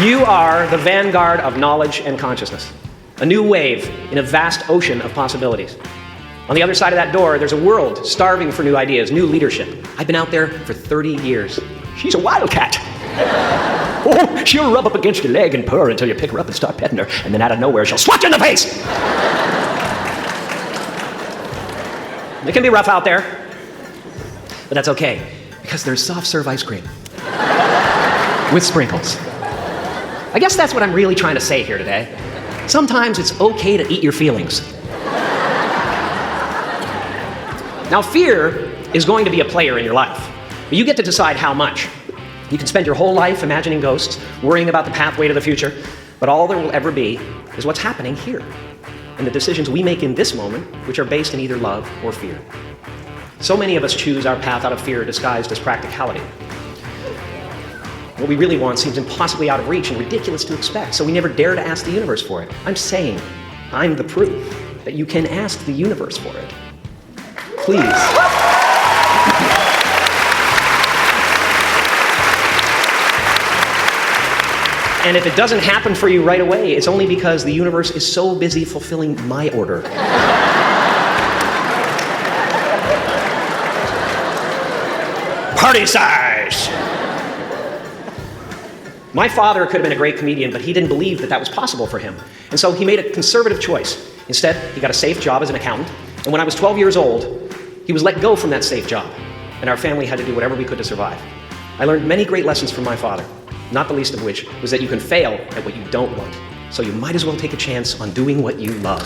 You are the vanguard of knowledge and consciousness, a new wave in a vast ocean of possibilities. On the other side of that door, there's a world starving for new ideas, new leadership. I've been out there for 30 years. She's a wildcat. Oh, she'll rub up against your leg and purr until you pick her up and start petting her, and then out of nowhere, she'll swat you in the face. It can be rough out there, but that's okay, because there's soft serve ice cream with sprinkles. I guess that's what I'm really trying to say here today. Sometimes it's okay to eat your feelings. Now, fear is going to be a player in your life, but you get to decide how much. You can spend your whole life imagining ghosts, worrying about the pathway to the future, but all there will ever be is what's happening here, and the decisions we make in this moment, which are based in either love or fear. So many of us choose our path out of fear disguised as practicality. What we really want seems impossibly out of reach and ridiculous to expect, so we never dare to ask the universe for it. I'm saying, I'm the proof that you can ask the universe for it. Please. And if it doesn't happen for you right away, it's only because the universe is so busy fulfilling my order. Party size! My father could have been a great comedian, but he didn't believe that that was possible for him. And so he made a conservative choice. Instead, he got a safe job as an accountant. And when I was 12 years old, he was let go from that safe job. And our family had to do whatever we could to survive. I learned many great lessons from my father, not the least of which was that you can fail at what you don't want. So you might as well take a chance on doing what you love.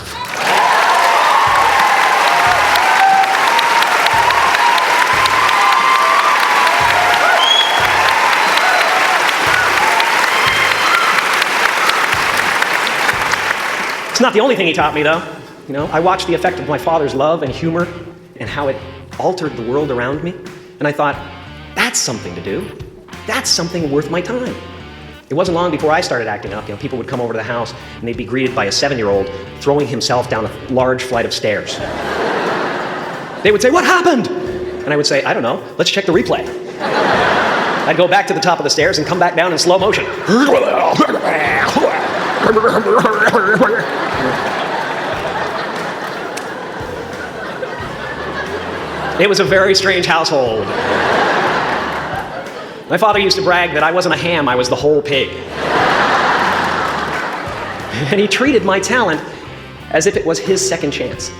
It's not the only thing he taught me, though. You know, I watched the effect of my father's love and humor and how it altered the world around me. And I thought, that's something to do. That's something worth my time. It wasn't long before I started acting up. You know, people would come over to the house and they'd be greeted by a 7-year-old throwing himself down a large flight of stairs. They would say, "What happened?" And I would say, "I don't know. Let's check the replay." I'd go back to the top of the stairs and come back down in slow motion. It was a very strange household. My father used to brag that I wasn't a ham, I was the whole pig. And he treated my talent as if it was his second chance.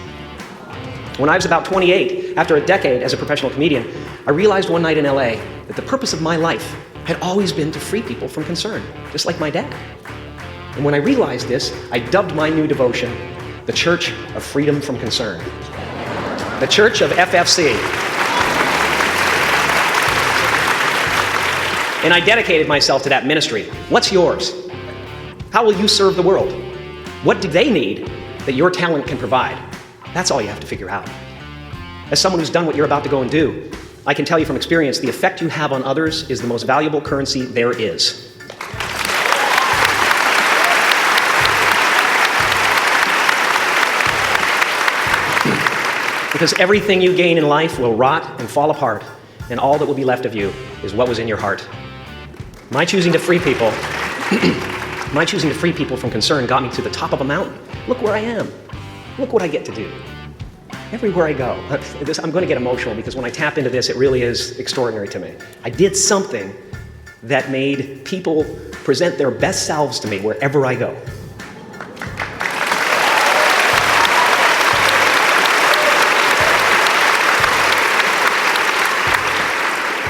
When I was about 28, after a decade as a professional comedian, I realized one night in LA that the purpose of my life had always been to free people from concern, just like my dad. And when I realized this, I dubbed my new devotion the Church of Freedom from Concern. The Church of FFC. And I dedicated myself to that ministry. What's yours? How will you serve the world? What do they need that your talent can provide? That's all you have to figure out. As someone who's done what you're about to go and do, I can tell you from experience, the effect you have on others is the most valuable currency there is. Because everything you gain in life will rot and fall apart, and all that will be left of you is what was in your heart. My choosing to free people from concern got me to the top of a mountain. Look where I am. Look what I get to do. Everywhere I go. I'm going to get emotional because when I tap into this, it really is extraordinary to me. I did something that made people present their best selves to me wherever I go.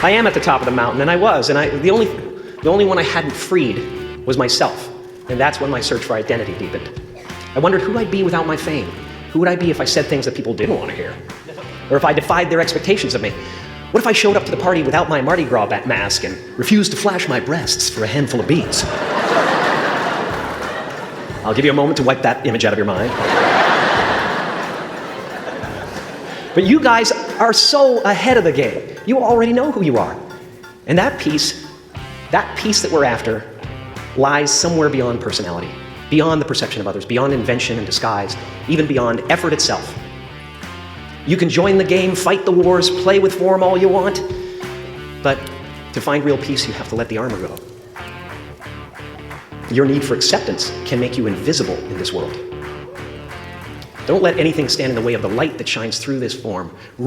I am at the top of the mountain, and I was, and the only one I hadn't freed was myself, and that's when my search for identity deepened. I wondered who I'd be without my fame. Who would I be if I said things that people didn't want to hear? Or if I defied their expectations of me? What if I showed up to the party without my Mardi Gras mask and refused to flash my breasts for a handful of beads? I'll give you a moment to wipe that image out of your mind. But you guys are so ahead of the game. You already know who you are. And that peace that we're after, lies somewhere beyond personality, beyond the perception of others, beyond invention and disguise, even beyond effort itself. You can join the game, fight the wars, play with form all you want, but to find real peace, you have to let the armor go. Your need for acceptance can make you invisible in this world. Don't let anything stand in the way of the light that shines through this form.